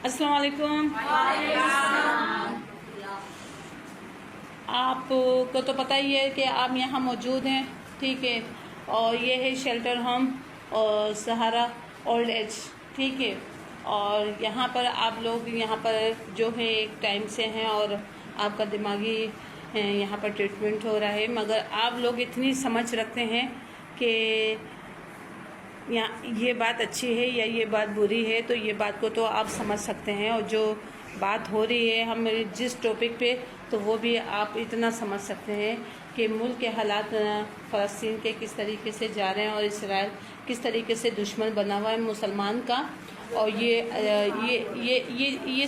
अस्सलाम वालेकुम। आपको तो पता ही है कि आप यहाँ मौजूद हैं, ठीक है। और ये है शेल्टर होम और सहारा ओल्ड एज, ठीक है। और यहाँ पर आप लोग यहाँ पर जो है एक टाइम से हैं और आपका दिमागी यहाँ पर ट्रीटमेंट हो रहा है, मगर आप लोग इतनी समझ रखते हैं कि यहाँ ये बात अच्छी है या ये बात बुरी है, तो ये बात को तो आप समझ सकते हैं। और जो बात हो रही है हम जिस टॉपिक पे, तो वो भी आप इतना समझ सकते हैं कि मुल्क के हालात फ़लस्तीन के किस तरीके से जा रहे हैं और इसराइल किस तरीके से दुश्मन बना हुआ है मुसलमान का। और ये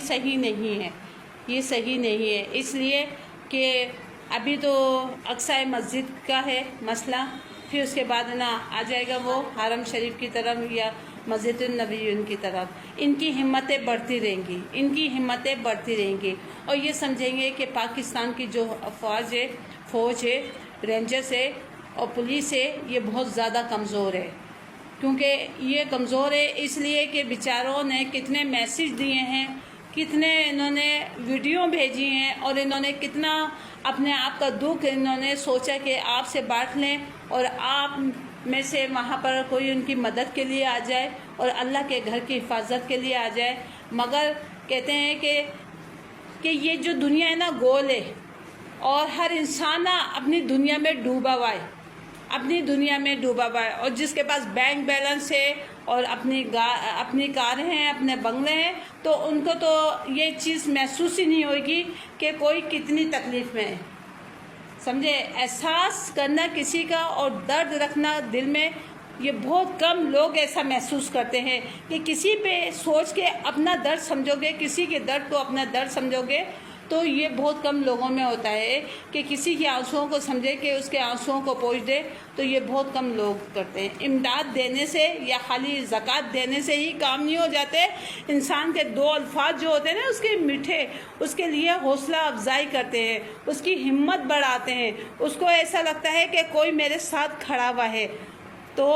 सही नहीं है, ये सही नहीं है। इसलिए कि अभी तो अक्सा मस्जिद का है मसला, फिर उसके बाद ना आ जाएगा वो हरम शरीफ की तरफ या मस्जिद नबी की तरफ। इनकी हिम्मतें बढ़ती रहेंगी, इनकी हिम्मतें बढ़ती रहेंगी। और ये समझेंगे कि पाकिस्तान की जो फ़ौज है, रेंजर्स है और पुलिस है, ये बहुत ज़्यादा कमज़ोर है। क्योंकि ये कमज़ोर है इसलिए कि बेचारों ने कितने मैसेज दिए हैं, कितने इन्होंने वीडियो भेजी हैं और इन्होंने कितना अपने आप का दुख इन्होंने सोचा कि आपसे बांट लें और आप में से वहाँ पर कोई उनकी मदद के लिए आ जाए और अल्लाह के घर की हिफाजत के लिए आ जाए। मगर कहते हैं कि ये जो दुनिया है ना गोल है और हर इंसान ना अपनी दुनिया में डूबा हुआ है, अपनी दुनिया में डूबा हुआ है। और जिसके पास बैंक बैलेंस है और अपनी कार हैं, अपने बंगले हैं, तो उनको तो ये चीज़ महसूस ही नहीं होगी कि कोई कितनी तकलीफ़ में है। समझे, एहसास करना किसी का और दर्द रखना दिल में, ये बहुत कम लोग ऐसा महसूस करते हैं कि किसी पे सोच के अपना दर्द समझोगे, किसी के दर्द को अपना दर्द समझोगे, तो ये बहुत कम लोगों में होता है कि किसी के आंसुओं को समझे कि उसके आंसुओं को पोंछ दे, तो ये बहुत कम लोग करते हैं। इमदाद देने से या खाली ज़कात देने से ही काम नहीं हो जाते। इंसान के दो अल्फाज जो होते हैं ना उसके मीठे, उसके लिए हौसला अफजाई करते हैं, उसकी हिम्मत बढ़ाते हैं, उसको ऐसा लगता है कि कोई मेरे साथ खड़ा हुआ है। तो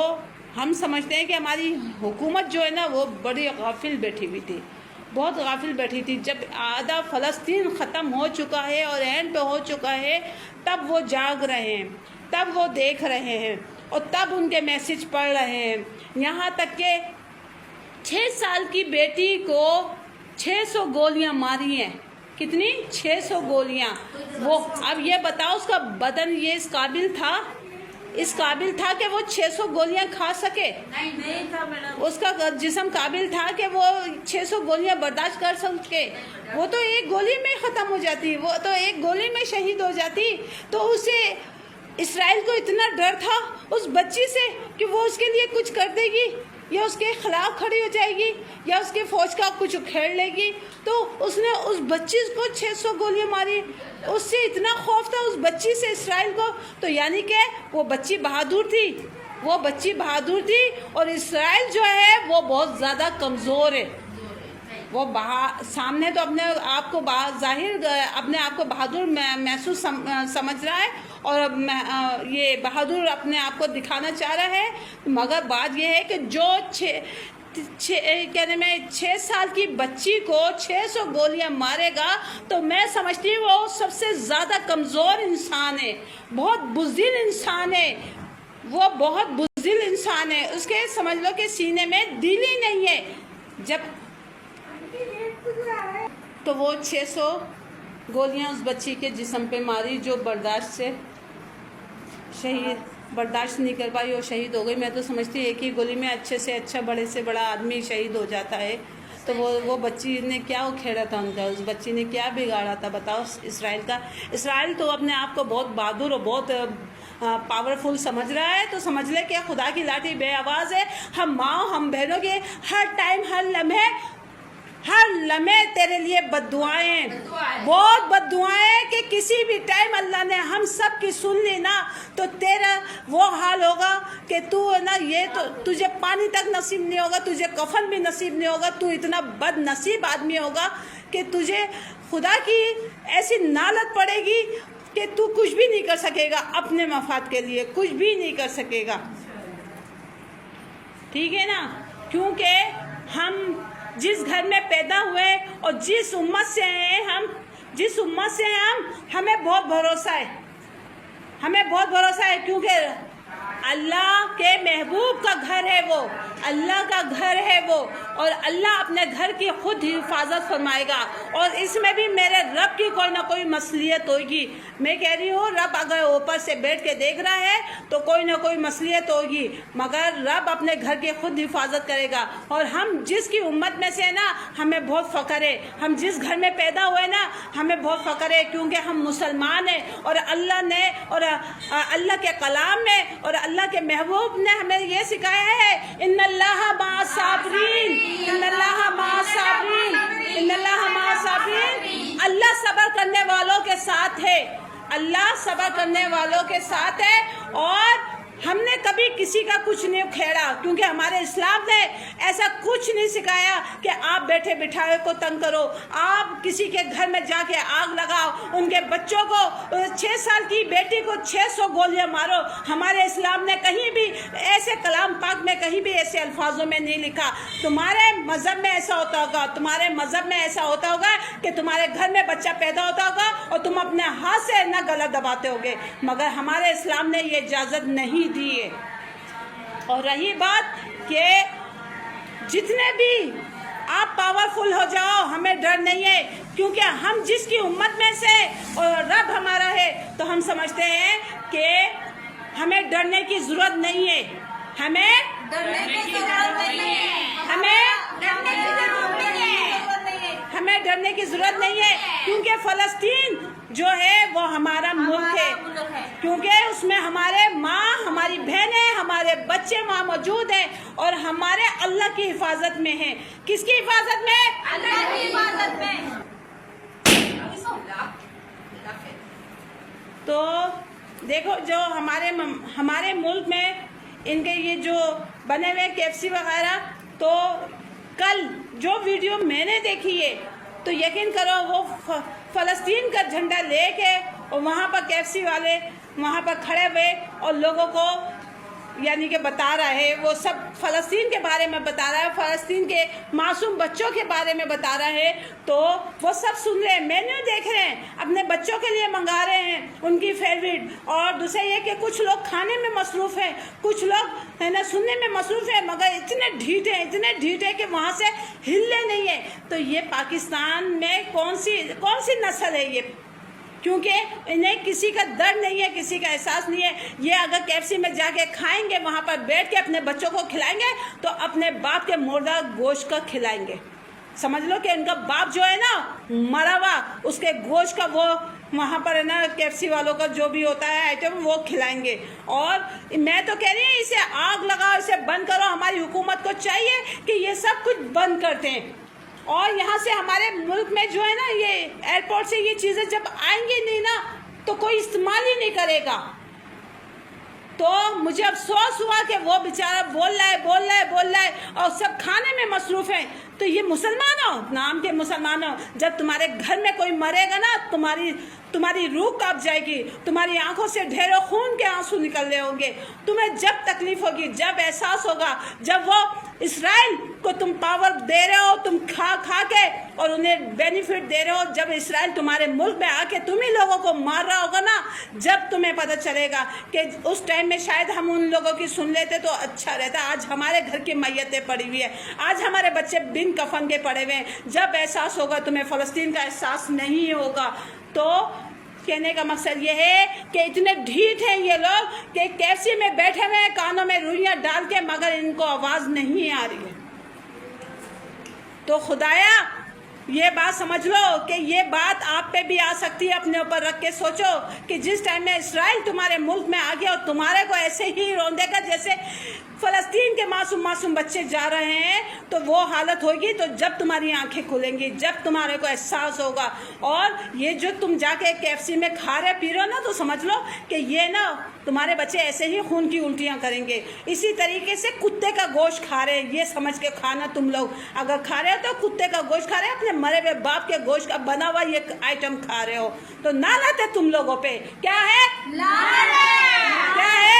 हम समझते हैं कि हमारी हुकूमत जो है ना वो बड़ी गाफिल बैठी हुई थी, बहुत गाफिल बैठी थी। जब आधा फ़लस्तीन ख़त्म हो चुका है और एंड पे हो चुका है, तब वो जाग रहे हैं, तब वो देख रहे हैं और तब उनके मैसेज पढ़ रहे हैं। यहाँ तक के 6 साल की बेटी को 600 गोलियां मारी हैं। कितनी? 600 गोलियां। वो अब ये बताओ उसका बदन ये इस काबिल था कि वो 600 गोलियां खा सके? नहीं था मैडम। उसका जिस्म काबिल था कि वो 600 गोलियां बर्दाश्त कर सके? वो तो एक गोली में ख़त्म हो जाती, वो तो एक गोली में शहीद हो जाती। तो उसे इसराइल को इतना डर था उस बच्ची से कि वो उसके लिए कुछ कर देगी या उसके खिलाफ खड़ी हो जाएगी या उसके फौज का कुछ उखेड़ लेगी, तो उसने उस बच्ची को 600 गोलियां मारी। उससे इतना खौफ था उस बच्ची से इसराइल को। तो यानी कि वो बच्ची बहादुर थी, वो बच्ची बहादुर थी और इसराइल जो है वो बहुत ज़्यादा कमज़ोर है। वो सामने तो अपने आप को जाहिर अपने आप को बहादुर महसूस समझ रहा है और ये बहादुर अपने आप को दिखाना चाह रहा है। मगर बात ये है कि जो 6 साल की बच्ची को 600 गोलियां मारेगा, तो मैं समझती हूँ वो सबसे ज़्यादा कमज़ोर इंसान है, बहुत बुज़दिल इंसान है, वो बहुत बुज़दिल इंसान है। उसके समझ लो कि सीने में दिल ही नहीं है। जब तो वो 600 गोलियां उस बच्ची के जिस्म पे मारी जो बर्दाश्त नहीं कर पाई और शहीद हो गई। मैं तो समझती हूँ एक ही गोली में अच्छे से अच्छा, बड़े से बड़ा आदमी शहीद हो जाता है। तो वो बच्ची ने क्या उखेड़ा था उनका, उस बच्ची ने क्या बिगाड़ा था बताओ इसराइल का? इसराइल तो अपने आप को बहुत बहादुर और बहुत पावरफुल समझ रहा है। तो समझ ले कि खुदा की लाठी बे आवाज़ है। हम माँ हम बहनों के हर टाइम हर लम्हे तेरे लिए बद्दुआएं, बहुत बद्दुआएं कि किसी भी टाइम अल्लाह ने हम सब की सुन ली ना, तो तेरा वो हाल होगा कि तू ना, ये तो तुझे पानी तक नसीब नहीं होगा, तुझे कफन भी नसीब नहीं होगा। तू इतना बदनसीब आदमी होगा कि तुझे खुदा की ऐसी नालत पड़ेगी कि तू कुछ भी नहीं कर सकेगा अपने मफाद के लिए, कुछ भी नहीं कर सकेगा। ठीक है ना? क्योंकि हम जिस घर में पैदा हुए और जिस उम्मत से हैं हम, हमें बहुत भरोसा है, क्योंकि अल्लाह के महबूब का घर है वो, अल्लाह का घर है वो, और अल्लाह अपने घर की खुद हिफाजत फरमाएगा। और इसमें भी मेरे रब की कोई ना कोई मसलियत होगी। मैं कह रही हूँ, रब अगर ऊपर से बैठ के देख रहा है तो कोई ना कोई मसलियत होगी, मगर रब अपने घर की खुद हिफाजत करेगा। और हम जिसकी उम्मत में से ना, हमें बहुत फ़ख्र है, हम जिस घर में पैदा हुए ना, हमें बहुत फ़ख्र है, क्योंकि हम मुसलमान हैं। और अल्लाह ने और अल्लाह के कलाम में और अल्लाह के महबूब ने हमें ये सिखाया है, इन्नल्लाह माअ साबिरीन, इन्नल्लाह माअ साबिरीन, इन्नल्लाह माअ साबिरीन। अल्लाह सब्र करने वालों के साथ है, अल्लाह सब्र करने वालों के साथ है। और हमने कभी किसी का कुछ नहीं उखेड़ा, क्योंकि हमारे इस्लाम ने ऐसा कुछ नहीं सिखाया कि आप बैठे बिठाए को तंग करो, आप किसी के घर में जाके आग लगाओ, उनके बच्चों को 6 साल की बेटी को 600 गोलियां मारो। हमारे इस्लाम ने कहीं भी ऐसे कलाम पाक में कहीं भी ऐसे अल्फाजों में नहीं लिखा। तुम्हारे मज़हब में ऐसा होता होगा, तुम्हारे मज़हब में ऐसा होता होगा कि तुम्हारे घर में बच्चा पैदा होता होगा और तुम अपने हाथ से न गला दबाते होगे, मगर हमारे इस्लाम ने ये इजाज़त नहीं दिए। और रही बात कि जितने भी आप पावरफुल हो जाओ, हमें डर नहीं है, क्योंकि हम जिसकी उम्मत में से और रब हमारा है, तो हम समझते हैं कि हमें डरने की जरूरत नहीं है, हमें डरने की जरूरत नहीं है, हमें डरने की जरूरत नहीं है, क्योंकि फ़लस्तीन जो है वो हमारा मुल्क है, क्योंकि उसमें हमारे माँ, हमारी बहनें, हमारे बच्चे वहाँ मौजूद हैं और हमारे अल्लाह की हिफाजत में हैं। किसकी हिफाजत में? अल्लाह की हिफाजत में। तो देखो, जो हमारे मुल्क में इनके ये जो बने हुए KFC वगैरह, तो कल जो वीडियो मैंने देखी है, तो यकीन करो वो फ़लस्तीन का झंडा लेके और वहाँ पर KFC वाले वहाँ पर खड़े हुए और लोगों को यानी कि बता रहा है, वो सब फ़लस्तीन के बारे में बता रहा है, फ़लस्तीन के मासूम बच्चों के बारे में बता रहा है। तो वो सब सुन रहे हैं, मेन्यू देख रहे हैं, अपने बच्चों के लिए मंगा रहे हैं उनकी फेवरेट। और दूसरा ये कि कुछ लोग खाने में मसरूफ़ हैं, कुछ लोग है ना सुनने में मसरूफ़ है, मगर इतने ढीठ कि वहाँ से हिलने नहीं है। तो ये पाकिस्तान में कौन सी नस्ल है ये? क्योंकि इन्हें किसी का डर नहीं है, किसी का एहसास नहीं है। ये अगर KFC में जाके खाएंगे, वहाँ पर बैठ के अपने बच्चों को खिलाएंगे, तो अपने बाप के मुर्दा गोश्त का खिलाएंगे। समझ लो कि इनका बाप जो है ना मरा हुआ, उसके गोश्त का वो वहाँ पर है ना KFC वालों का जो भी होता है आइटम वो खिलाएंगे। और मैं तो कह रही हूँ, इसे आग लगाओ, इसे बंद करो। हमारी हुकूमत को चाहिए कि ये सब कुछ बंद करते हैं। और यहाँ से हमारे मुल्क में जो है ना, ये एयरपोर्ट से ये चीज़ें जब आएंगी नहीं ना, तो कोई इस्तेमाल ही नहीं करेगा। तो मुझे अफसोस हुआ कि वो बेचारा बोल रहा है और सब खाने में मसरूफ़ हैं। तो ये मुसलमान हो, नाम के मुसलमान हो, जब तुम्हारे घर में कोई मरेगा ना, तुम्हारी रूह कांप जाएगी, तुम्हारी आंखों से ढेरों खून के आंसू निकल रहे होंगे। तुम्हें जब तकलीफ होगी, जब एहसास होगा, जब वो इसराइल को तुम पावर दे रहे हो, तुम खा के और उन्हें बेनिफिट दे रहे हो, जब इसराइल तुम्हारे मुल्क में आके तुम ही लोगों को मार रहा होगा ना, जब तुम्हें पता चलेगा कि उस टाइम में शायद हम उन लोगों की सुन लेते तो अच्छा रहता। आज हमारे घर की मैयतें पड़ी हुई है, आज हमारे बच्चे बिन कफन के पड़े हुए हैं। जब एहसास होगा तुम्हें, फ़लस्तीन का एहसास नहीं होगा। तो कहने का मकसद ये है कि इतने ढीठ हैं ये लोग कि KFC में बैठे हुए हैं, कानों में रुइयां डाल के, मगर इनको आवाज़ नहीं आ रही है। तो खुदाया ये बात समझ लो कि ये बात आप पे भी आ सकती है। अपने ऊपर रख के सोचो कि जिस टाइम में इसराइल तुम्हारे मुल्क में आ गया और तुम्हारे को ऐसे ही रौंदेगा जैसे फ़लस्तीन के मासूम बच्चे जा रहे हैं, तो वो हालत होगी। तो जब तुम्हारी आंखें खुलेंगी, जब तुम्हारे को एहसास होगा। और ये जो तुम जाके KFC में खा रहे पी रहे हो ना, तो समझ लो कि ये ना तुम्हारे बच्चे ऐसे ही खून की उल्टियाँ करेंगे। इसी तरीके से कुत्ते का गोश्त खा रहे हैं, ये समझ के खाना तुम लोग अगर खा रहे हो तो कुत्ते का गोश्त खा रहे हो, अपने मरे हुए बाप के गोश्त का बना हुआ ये आइटम खा रहे हो। तो लानत है तुम लोगों पे। क्या है? लानत। क्या है?